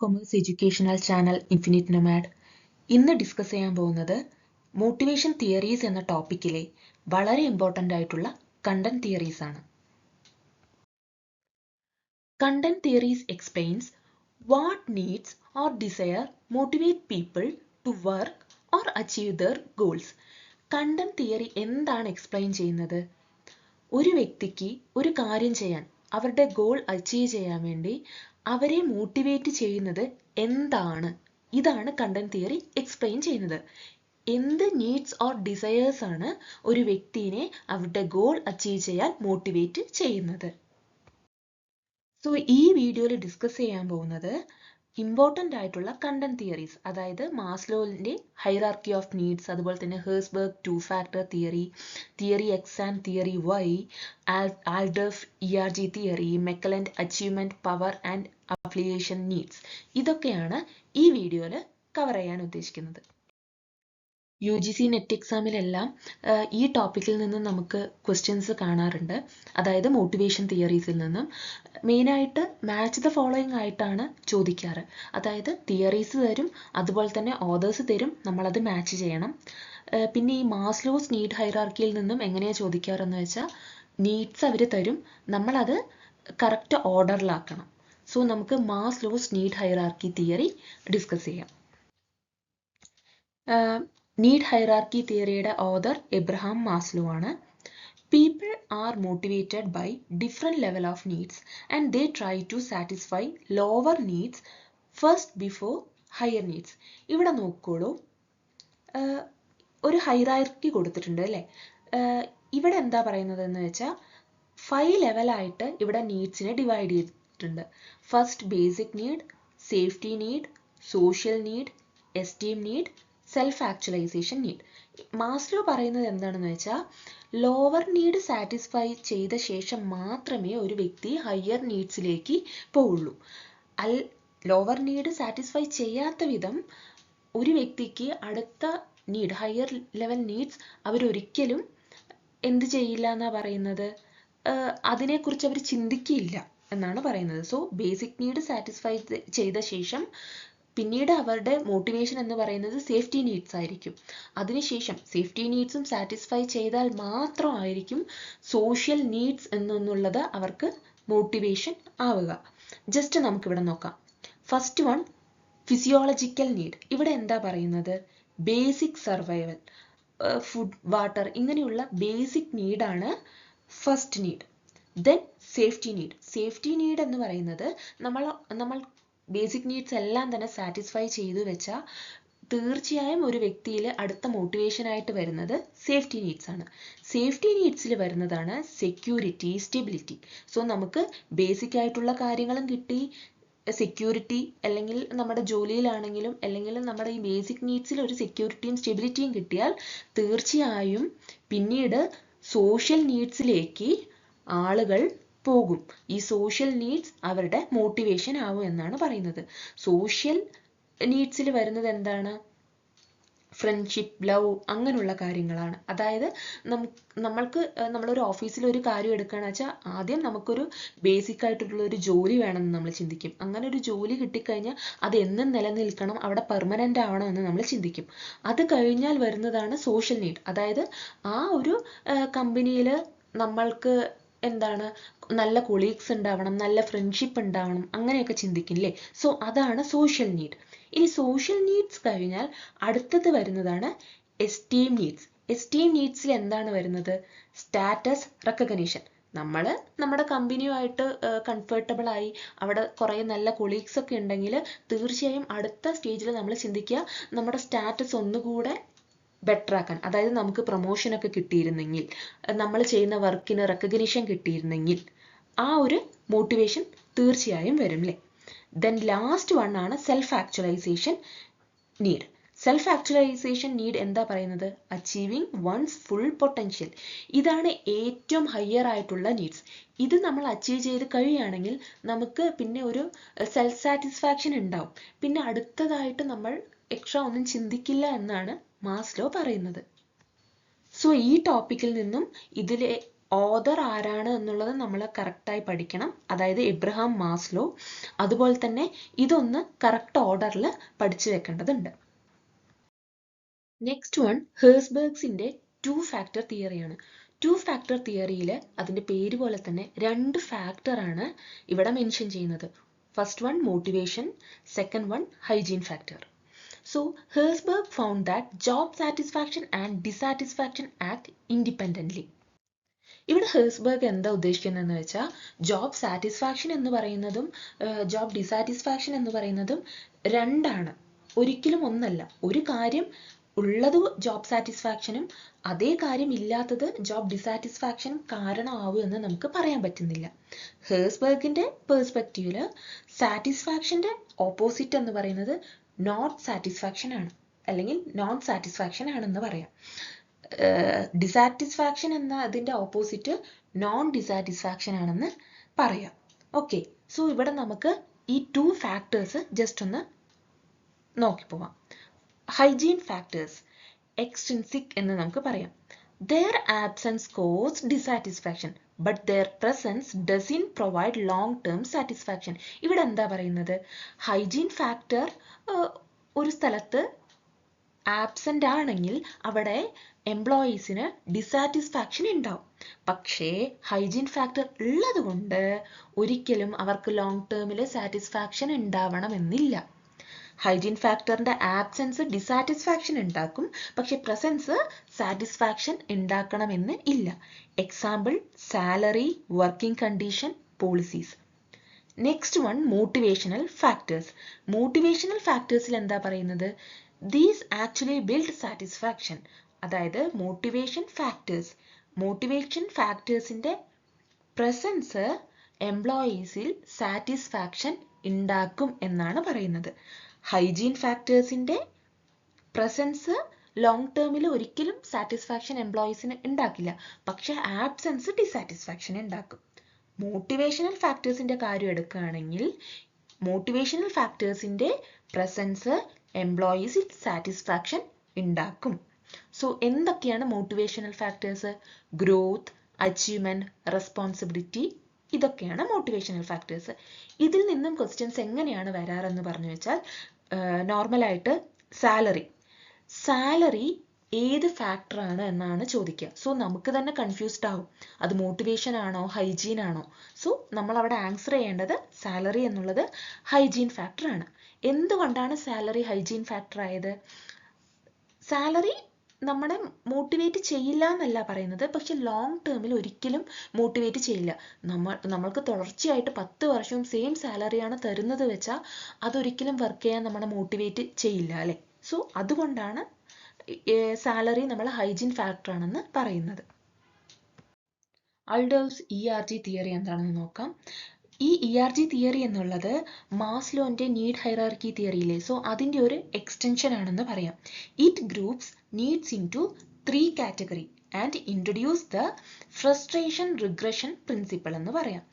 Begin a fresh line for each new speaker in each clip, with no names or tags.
Commerce educational channel infinite nomad. ഇന്ന് discuss ചെയ്യാൻ പോകുന്നത് മോട്ടിവേഷൻ തിയറീസ് എന്ന ടോപ്പിക്കിലെ വളരെ ഇമ്പോർട്ടൻ്റ് ആയിട്ടുള്ള കണ്ടന്റ് തിയറീസ് ആണ്. Content theories explains what needs or desire motivate people to work or achieve their goals. Content theory എന്താണ് explain ചെയ്യുന്നത്? ഒരു വ്യക്തിക്ക് ഒരു കാര്യം ചെയ്യാൻ, അവരുടെ ഗോൾ അച്ചീവ് ചെയ്യാൻ വേണ്ടി അവരെ മോട്ടിവേറ്റ് ചെയ്യുന്നത് എന്താണ്? ഇതാണ് കണ്ടന്റ് തിയറി എക്സ്പ്ലെയിൻ ചെയ്യുന്നത്. എന്ത് നീഡ്സ് ഓർ ഡിസയേഴ്സ് ആണ് ഒരു വ്യക്തിനെ അവരുടെ ഗോൾ അച്ചീവ് ചെയ്യാൻ മോട്ടിവേറ്റ് ചെയ്യുന്നത്? സോ ഈ വീഡിയോയിൽ ഡിസ്കസ് ചെയ്യാൻ പോകുന്നത് ഇമ്പോർട്ടൻ്റ് ആയിട്ടുള്ള കണ്ടന്റ് തിയറീസ്, അതായത് മാസ്ലോവിൻ്റെ ഹൈറാർക്കി ഓഫ് നീഡ്സ്, അതുപോലെ തന്നെ Herzberg 2 factor theory, theory X and theory Y, Alderfer ERG theory, McClelland achievement power and affiliation needs. ഇതൊക്കെയാണ് ഈ വീഡിയോയിൽ കവർ ചെയ്യാൻ ഉദ്ദേശിക്കുന്നത്. UGC നെറ്റ് എക്സാമിലെല്ലാം ഈ ടോപ്പിക്കിൽ നിന്നും നമുക്ക് ക്വസ്റ്റ്യൻസ് കാണാറുണ്ട്. അതായത് മോട്ടിവേഷൻ തിയറീസിൽ നിന്നും മെയിനായിട്ട് മാച്ച് ദ ഫോളോയിങ് ആയിട്ടാണ് ചോദിക്കാറ്. അതായത് തിയറീസ് തരും, അതുപോലെ തന്നെ ഓതേഴ്സ് തരും, നമ്മളത് മാച്ച് ചെയ്യണം. പിന്നെ ഈ മാസ്ലോസ് നീഡ് ഹൈറാർക്കിയിൽ നിന്നും എങ്ങനെയാണ് ചോദിക്കാറെന്ന് വെച്ചാൽ, നീഡ്സ് അവർ തരും, നമ്മളത് കറക്റ്റ് ഓർഡറിലാക്കണം. സോ നമുക്ക് Maslow's need hierarchy theory discuss ചെയ്യാം. നീഡ് ഹൈറാർക്കി തിയറിയുടെ ഓതർ എബ്രഹാം മാസ്ലോ ആണ്. People are motivated by different level of needs and they try to satisfy lower needs first before higher needs. ഇവിടെ നോക്കോളൂ, ഒരു hierarchy കൊടുത്തിട്ടുണ്ട് അല്ലേ? ഇവിടെ എന്താ പറയുന്നത് എന്ന് വെച്ചാൽ 5 ലെവലായിട്ട് ഇവിടെ നീഡ്സിനെ ഡിവൈഡ് ചെയ്തിട്ടുണ്ട്. First basic need, safety need, social need, esteem need, self actualization need. Maslow പറയുന്നത് എന്താണെന്ന് വെച്ചാൽ, ലോവർ നീഡ് സാറ്റിസ്ഫൈ ചെയ്ത ശേഷം മാത്രമേ ഒരു വ്യക്തി ഹയർ നീഡ്സിലേക്ക് പോവുള്ളൂ. ലോവർ നീഡ് സാറ്റിസ്ഫൈ ചെയ്യാത്ത വിധം ഒരു വ്യക്തിക്ക് അടുത്ത നീഡ്, ഹയർ ലെവൽ നീഡ്സ് അവരൊരിക്കലും എന്ത് ചെയ്യില്ല എന്നാണ് പറയുന്നത്, അതിനെക്കുറിച്ച് അവർ ചിന്തിക്കില്ല എന്നാണ് പറയുന്നത്. സോ ബേസിക് നീഡ് സാറ്റിസ്ഫൈ ചെയ്ത ശേഷം പിന്നീട് അവരുടെ മോട്ടിവേഷൻ എന്ന് പറയുന്നത് സേഫ്റ്റി നീഡ്സ് ആയിരിക്കും. അതിനുശേഷം സേഫ്റ്റി നീഡ്സും സാറ്റിസ്ഫൈ ചെയ്താൽ മാത്രമായിരിക്കും സോഷ്യൽ നീഡ്സ് എന്നുള്ളത് അവർക്ക് മോട്ടിവേഷൻ ആവുക. ജസ്റ്റ് നമുക്കിവിടെ നോക്കാം. First one, physiological need. ഇവിടെ എന്താ പറയുന്നത്? ബേസിക് സർവൈവൽ, ഫുഡ്, വാട്ടർ, ഇങ്ങനെയുള്ള ബേസിക് നീഡാണ് first need. Then safety need. Safety need എന്ന് പറയുന്നത് നമ്മൾ ബേസിക് നീഡ്സ് എല്ലാം തന്നെ സാറ്റിസ്ഫൈ ചെയ്തു വെച്ചാൽ തീർച്ചയായും ഒരു വ്യക്തിയിൽ അടുത്ത മോട്ടിവേഷനായിട്ട് വരുന്നത് സേഫ്റ്റി നീഡ്സ് ആണ്. സേഫ്റ്റി നീഡ്സിൽ വരുന്നതാണ് സെക്യൂരിറ്റി, സ്റ്റെബിലിറ്റി. സോ നമുക്ക് ബേസിക് ആയിട്ടുള്ള കാര്യങ്ങളും കിട്ടി, സെക്യൂരിറ്റി, അല്ലെങ്കിൽ നമ്മുടെ ജോലിയിലാണെങ്കിലും അല്ലെങ്കിൽ നമ്മുടെ ഈ ബേസിക് നീഡ്സിൽ ഒരു സെക്യൂരിറ്റിയും സ്റ്റെബിലിറ്റിയും കിട്ടിയാൽ തീർച്ചയായും പിന്നീട് സോഷ്യൽ നീഡ്സിലേക്ക് ആളുകൾ പോകും. ഈ സോഷ്യൽ നീഡ്സ് അവരുടെ മോട്ടിവേഷൻ ആവും എന്നാണ് പറയുന്നത്. സോഷ്യൽ നീഡ്സിൽ വരുന്നത് എന്താണ്? ഫ്രണ്ട്ഷിപ്പ്, ലവ്, അങ്ങനെയുള്ള കാര്യങ്ങളാണ്. അതായത് നമ്മളൊരു ഓഫീസിൽ ഒരു കാര്യം എടുക്കുകയാണെന്ന് വെച്ചാൽ ആദ്യം നമുക്കൊരു ബേസിക് ആയിട്ടുള്ള ഒരു ജോലി വേണമെന്ന് നമ്മൾ ചിന്തിക്കും. അങ്ങനെ ഒരു ജോലി കിട്ടിക്കഴിഞ്ഞാൽ അത് എന്നും നിലനിൽക്കണം, അവിടെ പെർമനൻ്റ് ആവണം എന്ന് നമ്മൾ ചിന്തിക്കും. അത് കഴിഞ്ഞാൽ വരുന്നതാണ് സോഷ്യൽ നീഡ്. അതായത് ആ ഒരു കമ്പനിയിൽ നമ്മൾക്ക് എന്താണ്, നല്ല കൊളീഗ്സ് ഉണ്ടാവണം, നല്ല ഫ്രണ്ട്ഷിപ്പ് ഉണ്ടാവണം, അങ്ങനെയൊക്കെ ചിന്തിക്കില്ലേ? സോ അതാണ് സോഷ്യൽ നീഡ്. ഇനി സോഷ്യൽ നീഡ്സ് കഴിഞ്ഞാൽ അടുത്തത് വരുന്നതാണ് എസ്റ്റീം നീഡ്സ്. എസ്റ്റീം നീഡ്സിൽ എന്താണ് വരുന്നത്? Status, recognition. നമ്മൾ നമ്മുടെ കമ്പനിയുമായിട്ട് കംഫർട്ടബിൾ ആയി അവിടെ കുറേ നല്ല കൊളീഗ്സ് ഒക്കെ ഉണ്ടെങ്കിൽ തീർച്ചയായും അടുത്ത സ്റ്റേജിൽ നമ്മൾ ചിന്തിക്കുക നമ്മുടെ സ്റ്റാറ്റസ് ഒന്നുകൂടെ ബെറ്റർ ആക്കാൻ. അതായത് നമുക്ക് പ്രൊമോഷനൊക്കെ കിട്ടിയിരുന്നെങ്കിൽ, നമ്മൾ ചെയ്യുന്ന വർക്കിന് റെക്കഗ്നീഷൻ കിട്ടിയിരുന്നെങ്കിൽ, ആ ഒരു മോട്ടിവേഷൻ തീർച്ചയായും വരും അല്ലേ? ദെൻ ലാസ്റ്റ് വൺ ആണ് self actualization need. Self actualization need എന്താ പറയുന്നത്? Achieving one's full potential. ഇതാണ് ഏറ്റവും ഹയർ ആയിട്ടുള്ള നീഡ്സ്. ഇത് നമ്മൾ അച്ചീവ് ചെയ്ത് കഴിയുകയാണെങ്കിൽ നമുക്ക് പിന്നെ ഒരു സെൽഫ് സാറ്റിസ്ഫാക്ഷൻ ഉണ്ടാവും. പിന്നെ അടുത്തതായിട്ട് നമ്മൾ എക്സ്ട്രാ ഒന്നും ചിന്തിക്കില്ല എന്നാണ് മാസ്ലോ പറയുന്നത്. സോ ഈ ടോപ്പിക്കിൽ നിന്നും ഇതിലെ ഓതർ ആരാണ് എന്നുള്ളത് നമ്മൾ കറക്റ്റായി പഠിക്കണം, അതായത് എബ്രഹാം മാസ്ലോ. അതുപോലെ തന്നെ ഇതൊന്ന് കറക്റ്റ് ഓർഡറിൽ പഠിച്ചു വെക്കേണ്ടതുണ്ട്. Next one ഹേഴ്സ്ബർഗ്സിന്റെ 2-factor തിയറിയാണ്. 2-factor തിയറിയിൽ അതിന്റെ പേര് പോലെ തന്നെ 2 ഫാക്ടറാണ് ഇവിടെ മെൻഷൻ ചെയ്യുന്നത്. First one motivation, second one hygiene factor. So Herzberg found that job satisfaction and dissatisfaction act independently. ഇവിടെ ഹേഴ്സ്ബർഗ് എന്താ ഉദ്ദേശിക്കുന്നതെന്ന് വെച്ചാൽ ജോബ് സാറ്റിസ്ഫാക്ഷൻ എന്ന് പറയുന്നതും ജോബ് ഡിസാറ്റിസ്ഫാക്ഷൻ എന്ന് പറയുന്നതും രണ്ടാണ്, ഒരിക്കലും ഒന്നല്ല. ഒരു കാര്യം ഉള്ളത് ജോബ് സാറ്റിസ്ഫാക്ഷനും അതേ കാര്യം ഇല്ലാത്തത് ജോബ് ഡിസാറ്റിസ്ഫാക്ഷനും കാരണമാവും എന്ന് നമുക്ക് പറയാൻ പറ്റുന്നില്ല. ഹേഴ്സ്ബർഗിന്റെ പെർസ്പെക്റ്റീവില് സാറ്റിസ്ഫാക്ഷന്റെ ഓപ്പോസിറ്റ് എന്ന് പറയുന്നത് നോട്ട് സാറ്റിസ്ഫാക്ഷൻ ആണ്, അല്ലെങ്കിൽ നോൺ സാറ്റിസ്ഫാക്ഷൻ ആണെന്ന് പറയാം. ഡിസാറ്റിസ്ഫാക്ഷൻ എന്ന അതിന്റെ ഓപ്പോസിറ്റ് നോൺ ഡിസാറ്റിസ്ഫാക്ഷൻ ആണെന്ന് പറയാം. ഓക്കെ, സോ ഇവിടെ നമുക്ക് ഈ 2 ഫാക്ടേഴ്സ് ജസ്റ്റ് ഒന്ന് നോക്കി പോവാം. ഹൈജീൻ ഫാക്ടേഴ്സ് എക്സ്ട്രിൻസിക് എന്ന് നമുക്ക് പറയാം. Their absence causes dissatisfaction, but their presence doesn't provide long-term satisfaction. ഇവിടെ എന്താ പറയുന്നത്, ഹൈജീൻ ഫാക്ടർ ഒരു സ്ഥലത്ത് ആബ്സെന്റ് ആണെങ്കിൽ അവിടെ എംപ്ലോയീസിന് ഡിസാറ്റിസ്ഫാക്ഷൻ ഉണ്ടാവും. പക്ഷേ ഹൈജീൻ ഫാക്ടർ ഉള്ളത് കൊണ്ട് ഒരിക്കലും അവർക്ക് ലോങ് ടേമിൽ സാറ്റിസ്ഫാക്ഷൻ ഉണ്ടാവണമെന്നില്ല. ഹൈജീൻ ഫാക്ടറിന്റെ ആബ്സെൻസ് ഡിസാറ്റിസ്ഫാക്ഷൻ ഉണ്ടാക്കും, പക്ഷെ പ്രസൻസ് സാറ്റിസ്ഫാക്ഷൻ ഉണ്ടാക്കണമെന്ന് ഇല്ല. Example salary, working condition, policies. Next one motivational factors. Motivational ഫാക്ടേഴ്സിൽ എന്താ പറയുന്നത്, ദീസ് ആക്ച്വലി ബിൽഡ് സാറ്റിസ്ഫാക്ഷൻ. അതായത് മോട്ടിവേഷൻ ഫാക്ടേഴ്സിന്റെ പ്രസൻസ് എംപ്ലോയീസിൽ സാറ്റിസ്ഫാക്ഷൻ ഉണ്ടാക്കും എന്നാണ് പറയുന്നത്. ഹൈജീൻ ഫാക്ടേഴ്സിന്റെ പ്രസൻസ് ലോങ് ടേമിൽ ഒരിക്കലും സാറ്റിസ്ഫാക്ഷൻ എംപ്ലോയീസിന് ഉണ്ടാക്കില്ല, പക്ഷെ ആബ്സെൻസ് ഡിസാറ്റിസ്ഫാക്ഷൻ ഉണ്ടാക്കും. മോട്ടിവേഷണൽ ഫാക്ടേഴ്സിന്റെ കാര്യം എടുക്കുകയാണെങ്കിൽ മോട്ടിവേഷണൽ ഫാക്ടേഴ്സിന്റെ പ്രസൻസ് എംപ്ലോയീസിൽ സാറ്റിസ്ഫാക്ഷൻ ഉണ്ടാക്കും. സോ എന്തൊക്കെയാണ് motivational factors? Growth, achievement, responsibility, ഇതൊക്കെയാണ് മോട്ടിവേഷണൽ ഫാക്ടേഴ്സ്. ഇതിൽ നിന്നും ക്വസ്റ്റ്യൻസ് എങ്ങനെയാണ് വരാറെന്ന് പറഞ്ഞു വെച്ചാൽ നോർമലായിട്ട് സാലറി ഏത് ഫാക്ടറാണ് എന്നാണ് ചോദിക്കുക. സോ നമുക്ക് തന്നെ കൺഫ്യൂസ്ഡ് ആവും, അത് മോട്ടിവേഷൻ ആണോ ഹൈജീൻ ആണോ. സോ നമ്മൾ അവിടെ ആൻസർ ചെയ്യേണ്ടത് സാലറി എന്നുള്ളത് ഹൈജീൻ ഫാക്ടർ ആണ്. എന്തുകൊണ്ടാണ് സാലറി ഹൈജീൻ ഫാക്ടർ ആയത്? സാലറി നമ്മളെ മോട്ടിവേറ്റ് ചെയ്യില്ല എന്നല്ല പറയുന്നത്, പക്ഷെ ലോങ് ടേമിൽ ഒരിക്കലും മോട്ടിവേറ്റ് ചെയ്യില്ല. നമ്മൾക്ക് തുടർച്ചയായിട്ട് 10 വർഷവും സെയിം സാലറിയാണ് തരുന്നത് വെച്ചാൽ അതൊരിക്കലും വർക്ക് ചെയ്യാൻ നമ്മളെ മോട്ടിവേറ്റ് ചെയ്യില്ല അല്ലേ. സോ അതുകൊണ്ടാണ് സാലറി നമ്മൾ ഹൈജീൻ ഫാക്ടർ ആണെന്ന് പറയുന്നത്. അൾഡേഴ്സ് ERG തിയറി എന്താണെന്ന് നോക്കാം. ഈ ERG തിയറി എന്നുള്ളത് മാസ്ലോന്റെ നീഡ് ഹൈറാർക്കി തിയറിയിലെ, സോ അതിന്റെ ഒരു എക്സ്റ്റൻഷൻ ആണെന്ന് പറയാം. It groups needs into 3 category and introduce the frustration regression principle എന്ന് പറയാം.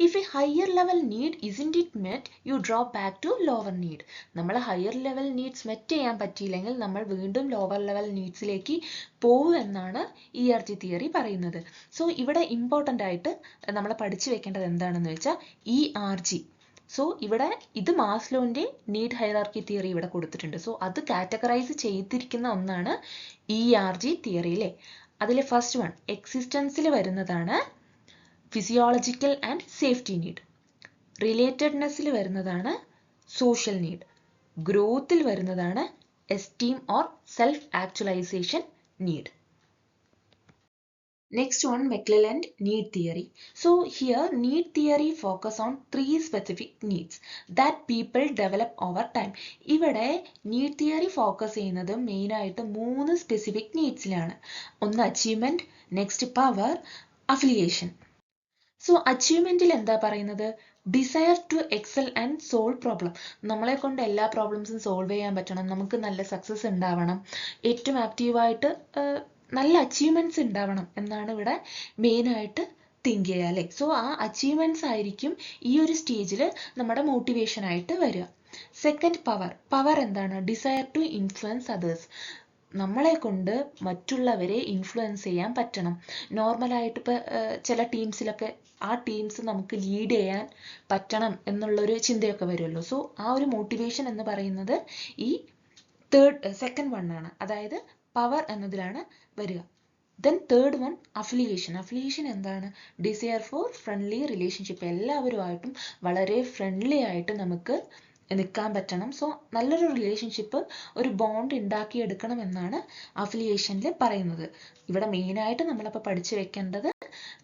If a higher level need isn't it met you drop back to lower need. നമ്മൾ ഹയർ ലെവൽ നീഡ്സ് മെറ്റ് ചെയ്യാൻ പറ്റിയില്ലെങ്കിൽ നമ്മൾ വീണ്ടും ലോവർ ലെവൽ നീഡ്സിലേക്ക് പോകും എന്നാണ് ERG theory പറയുന്നത്. സോ ഇവിടെ ഇമ്പോർട്ടൻ്റ് ആയിട്ട് നമ്മൾ പഠിച്ചു വെക്കേണ്ടത് എന്താണെന്ന് വെച്ചാൽ ERG. സോ ഇവിടെ ഇത് മാസ്ലോന്റെ നീഡ് ഹൈറാർക്കി തിയറി ഇവിടെ കൊടുത്തിട്ടുണ്ട്. സോ അത് കാറ്റഗറൈസ് ചെയ്തിരിക്കുന്ന ഒന്നാണ് ERG തിയറിയിലെ. അതിലെ ഫസ്റ്റ് വൺ എക്സിസ്റ്റൻസിൽ വരുന്നതാണ് ഫിസിയോളജിക്കൽ ആൻഡ് സേഫ്റ്റി നീഡ്. റിലേറ്റഡ്നെസ്സിൽ വരുന്നതാണ് സോഷ്യൽ നീഡ്. ഗ്രോത്തിൽ വരുന്നതാണ് esteem or self actualization need. Next one, McClelland need theory. So here need theory focus on 3 specific needs that people develop over time. ഇവിടെ need theory focus ചെയ്യുന്നത് main ആയിട്ട് 3 specific നീഡ്സിലാണ്. ഒന്ന് achievement, next power, affiliation. So അച്ചീവ്മെന്റിൽ എന്താ പറയുന്നത്? Desire to excel and solve problem. നമ്മളെ കൊണ്ട് എല്ലാ പ്രോബ്ലംസും സോൾവ് ചെയ്യാൻ പറ്റണം, നമുക്ക് നല്ല സക്സസ് ഉണ്ടാവണം, ഏറ്റവും ആക്റ്റീവായിട്ട് നല്ല അച്ചീവ്മെന്റ്സ് ഉണ്ടാവണം എന്നാണ് ഇവിടെ മെയിനായിട്ട് തിങ്ക് ചെയ്യുക അല്ലേ. സോ ആ അച്ചീവ്മെന്റ്സ് ആയിരിക്കും ഈ ഒരു സ്റ്റേജിൽ നമ്മുടെ മോട്ടിവേഷൻ ആയിട്ട് വരിക. സെക്കൻഡ് പവർ എന്താണ്? Desire to influence others. നമ്മളെ കൊണ്ട് മറ്റുള്ളവരെ ഇൻഫ്ലുവൻസ് ചെയ്യാൻ പറ്റണം. നോർമലായിട്ട് ഇപ്പോൾ ചില ടീംസിലൊക്കെ ആ ടീംസ് നമുക്ക് ലീഡ് ചെയ്യാൻ പറ്റണം എന്നുള്ളൊരു ചിന്തയൊക്കെ വരുമല്ലോ. സോ ആ ഒരു മോട്ടിവേഷൻ എന്ന് പറയുന്നത് ഈ സെക്കൻഡ് വൺ ആണ്, അതായത് പവർ എന്നതിലാണ് വരിക. Then third one affiliation. Affiliation എന്താണ്? Desire for friendly relationship. എല്ലാവരുമായിട്ടും വളരെ ഫ്രണ്ട്ലി ആയിട്ട് നമുക്ക് നിൽക്കാൻ പറ്റണം. സോ നല്ലൊരു റിലേഷൻഷിപ്പ്, ഒരു ബോണ്ട് ഉണ്ടാക്കിയെടുക്കണം എന്നാണ് അഫിലിയേഷനിൽ പറയുന്നത്. ഇവിടെ മെയിനായിട്ട് നമ്മളപ്പോൾ പഠിച്ചു വെക്കേണ്ടത്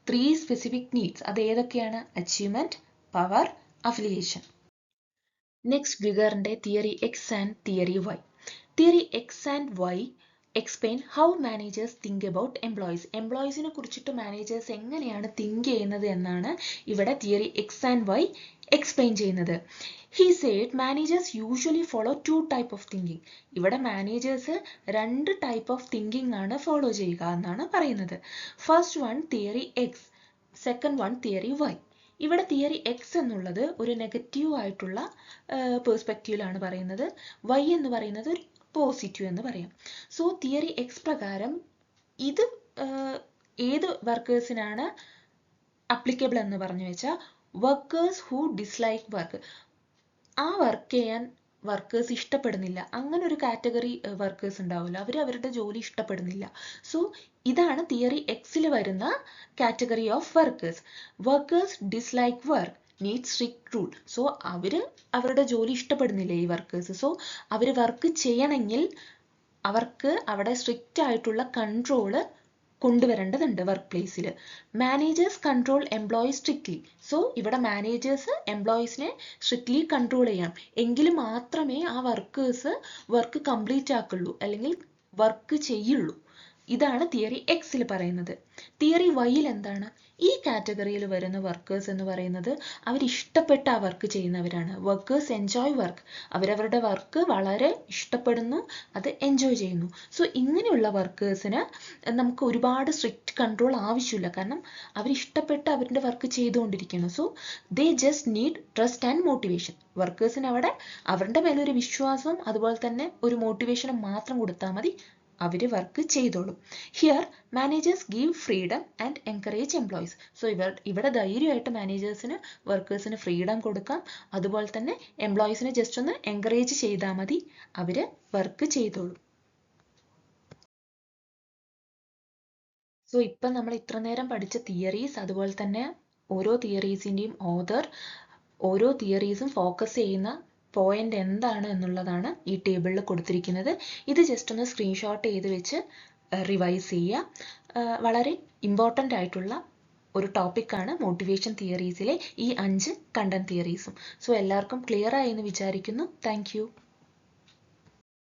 3 സ്പെസിഫിക് നീഡ്സ്. അത് ഏതൊക്കെയാണ്? Achievement, power, affiliation. നെക്സ്റ്റ് വിഗറിന്റെ theory X and theory Y. Theory X and Y explain how managers think about employees. എംപ്ലോയീസിനെ കുറിച്ചിട്ട് മാനേജേഴ്സ് എങ്ങനെയാണ് തിങ്ക് ചെയ്യുന്നത് എന്നാണ് ഇവിടെ theory X and Y explain ചെയ്യുന്നത്. He said managers usually follow 2 type of thinking. ഇവിടെ managers 2 type of thinking ആണ് follow ചെയ്യുക എന്നാണ് പറയുന്നത്. First one theory X, second one theory Y. ഇവിടെ തിയറി എക്സ് എന്നുള്ളത് ഒരു നെഗറ്റീവ് ആയിട്ടുള്ള പേഴ്സ്പെക്റ്റീവിലാണ് പറയുന്നത്. വൈ എന്ന് പറയുന്നത് ഒരു പോസിറ്റീവ് എന്ന് പറയാം. സോ തിയറി എക്സ് പ്രകാരം ഇത് ഏത് വർക്കേഴ്സിനാണ് അപ്ലിക്കബിൾ എന്ന് പറഞ്ഞു വെച്ചാൽ വർക്കേഴ്സ് ഹൂ ഡിസ്ലൈക്ക് വർക്ക്. ആ വർക്ക് ചെയ്യാൻ വർക്കേഴ്സ് ഇഷ്ടപ്പെടുന്നില്ല, അങ്ങനെ ഒരു കാറ്റഗറി വർക്കേഴ്സ് ഉണ്ടാവില്ല, അവർ അവരുടെ ജോലി ഇഷ്ടപ്പെടുന്നില്ല. സോ ഇതാണ് തിയറി എക്സിൽ വരുന്ന category of workers. Workers dislike work, need strict rule. So അവരുടെ ജോലി ഇഷ്ടപ്പെടുന്നില്ല ഈ വർക്കേഴ്സ്. സോ അവർ വർക്ക് ചെയ്യണമെങ്കിൽ അവർക്ക് അവിടെ സ്ട്രിക്റ്റ് ആയിട്ടുള്ള കൺട്രോള് കൊണ്ടുവരേണ്ടതുണ്ട് വർക്ക് പ്ലേസിൽ. Managers control employees strictly. So ഇവിടെ മാനേജേഴ്സ് എംപ്ലോയീസിനെ സ്ട്രിക്ട്ലി കൺട്രോൾ ചെയ്യാം, എങ്കിൽ മാത്രമേ ആ വർക്കേഴ്സ് വർക്ക് കംപ്ലീറ്റ് ആക്കുള്ളൂ, അല്ലെങ്കിൽ വർക്ക് ചെയ്യുള്ളൂ. ഇതാണ് തിയറി എക്സിൽ പറയുന്നത്. തിയറി വൈയിൽ എന്താണ്? ഈ കാറ്റഗറിയിൽ വരുന്ന വർക്കേഴ്സ് എന്ന് പറയുന്നത് അവരിഷ്ടപ്പെട്ട ആ വർക്ക് ചെയ്യുന്നവരാണ്. Workers enjoy work. അവരവരുടെ വർക്ക് വളരെ ഇഷ്ടപ്പെടുന്നു, അത് എൻജോയ് ചെയ്യുന്നു. സോ ഇങ്ങനെയുള്ള വർക്കേഴ്സിന് നമുക്ക് ഒരുപാട് സ്ട്രിക്റ്റ് കൺട്രോൾ ആവശ്യമില്ല, കാരണം അവരിഷ്ടപ്പെട്ട് അവരുടെ വർക്ക് ചെയ്തുകൊണ്ടിരിക്കുന്നു. So they just need trust and motivation. വർക്കേഴ്സിന് അവിടെ അവരുടെ മേലൊരു വിശ്വാസം അതുപോലെ തന്നെ ഒരു മോട്ടിവേഷനും മാത്രം കൊടുത്താൽ മതി, അവർ വർക്ക് ചെയ്തോളും. Here managers give freedom and encourage employees. So ഇവിടെ ധൈര്യമായിട്ട് മാനേജേഴ്സിന് വർക്കേഴ്സിന് ഫ്രീഡം കൊടുക്കാം, അതുപോലെ തന്നെ എംപ്ലോയീസിനെ ജസ്റ്റ് ഒന്ന് എൻകറേജ് ചെയ്താൽ മതി, അവർ വർക്ക് ചെയ്തോളും. സോ ഇപ്പം നമ്മൾ ഇത്ര നേരം പഠിച്ച തിയറീസ്, അതുപോലെ തന്നെ ഓരോ തിയറീസിൻ്റെയും ഓതർ, ഓരോ തിയറീസും ഫോക്കസ് ചെയ്യുന്ന പോയിന്റ് എന്താണ് എന്നുള്ളതാണ് ഈ ടേബിളിൽ കൊടുത്തിരിക്കുന്നത്. ഇത് ജസ്റ്റ് ഒന്ന് സ്ക്രീൻഷോട്ട് ചെയ്ത് വെച്ച് റിവൈസ് ചെയ്യുക. വളരെ ഇമ്പോർട്ടൻ്റ് ആയിട്ടുള്ള ഒരു ടോപ്പിക്കാണ് മോട്ടിവേഷൻ തിയറീസിലെ ഈ 5 കണ്ടന്റ് തിയറീസും. സോ എല്ലാവർക്കും ക്ലിയർ ആയി എന്ന് വിചാരിക്കുന്നു. Thank you.